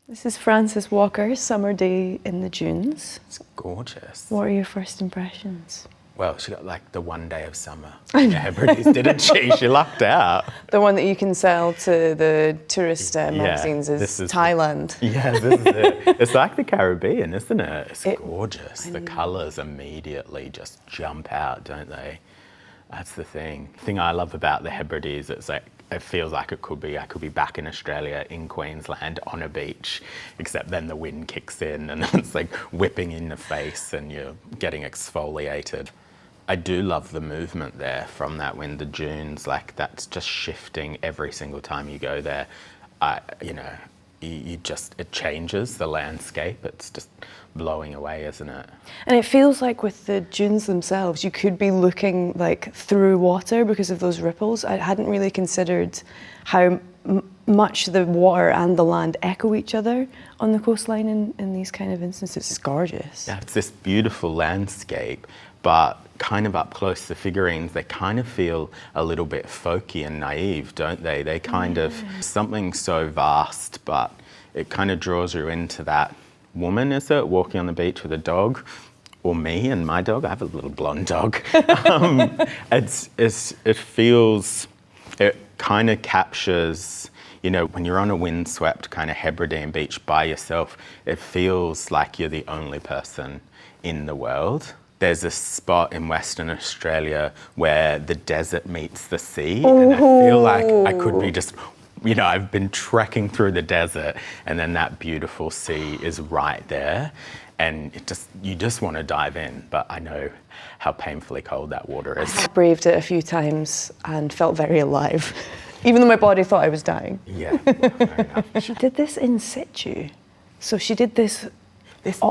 This is Frances Walker's Summer Day in the Dunes. It's gorgeous. What are your first impressions? Well, she got like the one day of summer in the Hebrides, didn't she? She lucked out. The one that you can sell to the tourist magazines is Thailand. Yeah, this is it. It's like the Caribbean, isn't it? It's gorgeous. The colours immediately just jump out, don't they? That's the thing. The thing I love about the Hebrides, it's like, it feels like I could be back in Australia, in Queensland, on a beach, except then the wind kicks in and it's like whipping in the face and you're getting exfoliated. I do love the movement there from that wind, the dunes, like that's just shifting every single time you go there. It changes the landscape. It's just blowing away, isn't it? And it feels like with the dunes themselves, you could be looking like through water because of those ripples. I hadn't really considered how much the water and the land echo each other on the coastline in these kind of instances. It's gorgeous. Yeah, it's this beautiful landscape, but kind of up close, the figurines, they kind of feel a little bit folky and naive, don't they? They kind of, something so vast, but it kind of draws you into that woman, is it, walking on the beach with a dog, or me and my dog. I have a little blonde dog. It kind of captures, you know, when you're on a windswept kind of Hebridean beach by yourself, it feels like you're the only person in the world. There's a spot in Western Australia where the desert meets the sea, and I feel like I could be just, you know, I've been trekking through the desert and then that beautiful sea is right there, and you just want to dive in, but I know how painfully cold that water is. I braved it a few times and felt very alive, even though my body thought I was dying. Yeah, fair enough. She did this in situ. So she did this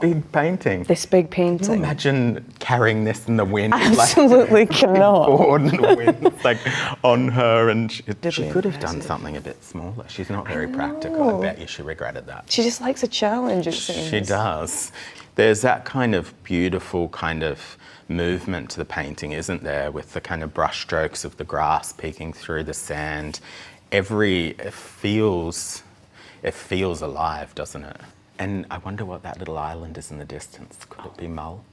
big painting. This big painting. Can you imagine carrying this in the wind? Absolutely cannot. Board and the wind's like on her, and she could have done something a bit smaller. She's not very practical. I bet you she regretted that. She just likes a challenge, it seems. She does. There's that kind of beautiful kind of movement to the painting, isn't there? With the kind of brush strokes of the grass peeking through the sand. It feels alive, doesn't it? And I wonder what that little island is in the distance. Could it be Mull?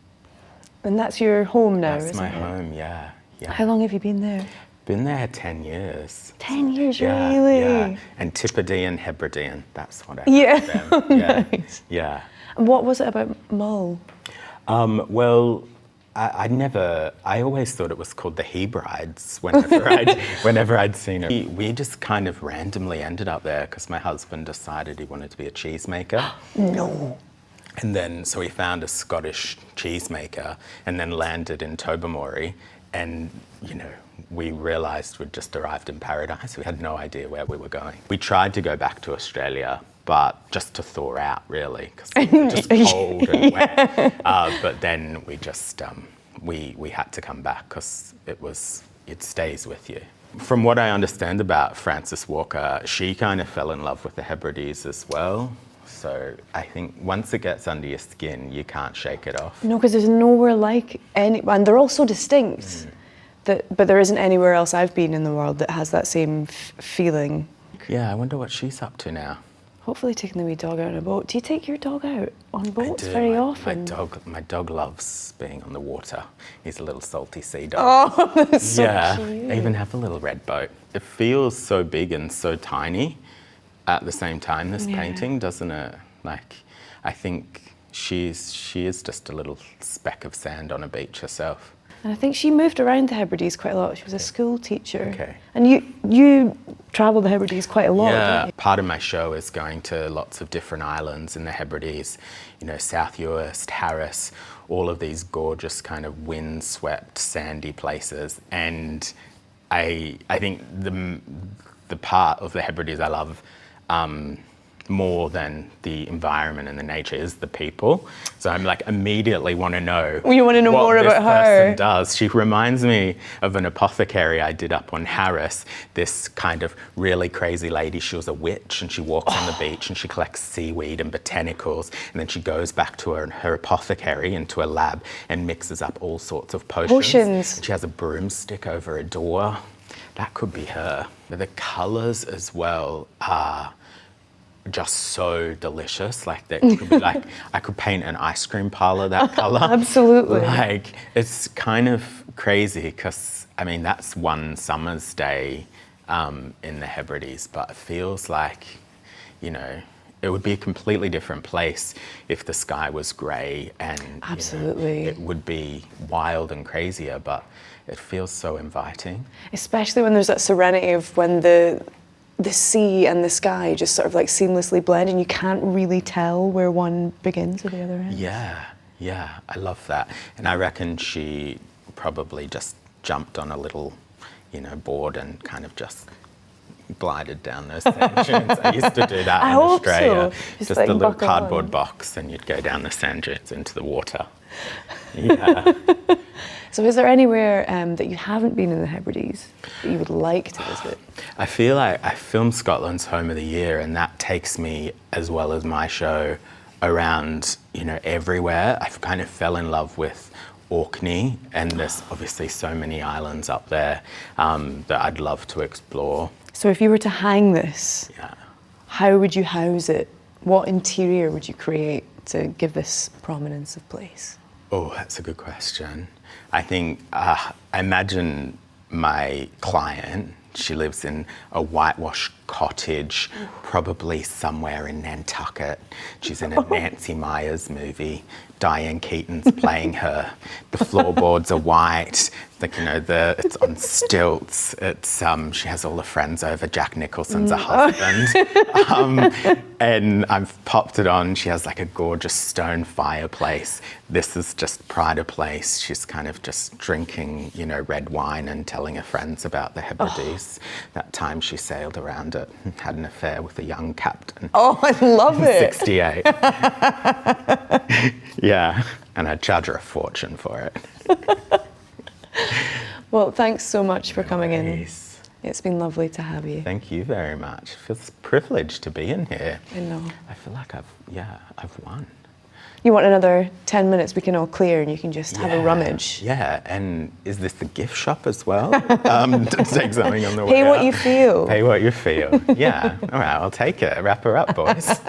And that's your home now, isn't it? That's my home, yeah. How long have you been there? Been there 10 years. 10 years, yeah, really? Yeah. Antipodean, Hebridean, that's what I call them. Yeah. Nice. Yeah. And what was it about Mull? Well, I always thought it was called the Hebrides whenever I'd seen it. We just kind of randomly ended up there because my husband decided he wanted to be a cheesemaker. No. And then, so we found a Scottish cheesemaker and then landed in Tobermory, and, you know, we realised we'd just arrived in paradise. We had no idea where we were going. We tried to go back to Australia, but just to thaw out, really, because it was just cold and wet. But then we just, we had to come back because it stays with you. From what I understand about Frances Walker, she kind of fell in love with the Hebrides as well. So I think once it gets under your skin, you can't shake it off. No, because there's nowhere like any, and they're all so distinct. But there isn't anywhere else I've been in the world that has that same feeling. Yeah, I wonder what she's up to now. Hopefully taking the wee dog out on a boat. Do you take your dog out on boats I do. very often? My dog loves being on the water. He's a little salty sea dog. Oh, that's so cute. I even have a little red boat. It feels so big and so tiny at the same time, this painting, doesn't it? Like, I think she is just a little speck of sand on a beach herself. And I think she moved around the Hebrides quite a lot. She was a school teacher. Okay. And you travel the Hebrides quite a lot, don't you? Part of my show is going to lots of different islands in the Hebrides, you know, South Uist, Harris, all of these gorgeous kind of wind-swept, sandy places. And I think the part of the Hebrides I love more than the environment and the nature is the people. So I'm like immediately want to know. You want to know more about her. Person does. She reminds me of an apothecary I did up on Harris. This kind of really crazy lady. She was a witch and she walks on the beach and she collects seaweed and botanicals, and then she goes back to her apothecary into a lab and mixes up all sorts of potions. She has a broomstick over a door. That could be her. But the colours as well are just so delicious. Like that could be like, I could paint an ice cream parlor that colour. Absolutely. Like, it's kind of crazy because, I mean, that's one summer's day in the Hebrides, but it feels like, you know, it would be a completely different place if the sky was grey and absolutely, you know, it would be wild and crazier, but it feels so inviting. Especially when there's that serenity of when the sea and the sky just sort of like seamlessly blend and you can't really tell where one begins or the other ends. Yeah, I love that. And I reckon she probably just jumped on a little, you know, board and kind of just glided down those sand dunes. I used to do that in Australia. So. Just like a little cardboard box and you'd go down the sand dunes into the water. Yeah. So is there anywhere that you haven't been in the Hebrides that you would like to visit? I feel like I filmed Scotland's Home of the Year, and that takes me, as well as my show, around, you know, everywhere. I kind of fell in love with Orkney, and there's obviously so many islands up there that I'd love to explore. So if you were to hang this, Yeah. how would you house it? What interior would you create to give this prominence of place? Oh, that's a good question. I think, I imagine my client, she lives in a whitewashed cottage, probably somewhere in Nantucket. She's in a Nancy Myers movie. Diane Keaton's playing her. The floorboards are white. Like, you know, it's on stilts. It's she has all the friends over. Jack Nicholson's a husband. And I've popped it on. She has like a gorgeous stone fireplace. This is just pride of place. She's kind of just drinking, you know, red wine and telling her friends about the Hebrides. That time she sailed around it and had an affair with a young captain. Oh, I love it. 68. Yeah, and I'd charge her a fortune for it. Well, thanks so much for coming in. Nice. It's been lovely to have you. Thank you very much. It feels privileged to be in here. I know. I feel like I've won. You want another 10 minutes we can all clear and you can just have a rummage. Yeah, and is this the gift shop as well? Take something on the way Pay what out. you feel. Pay what you feel. Yeah, all right, I'll take it. Wrap her up, boys.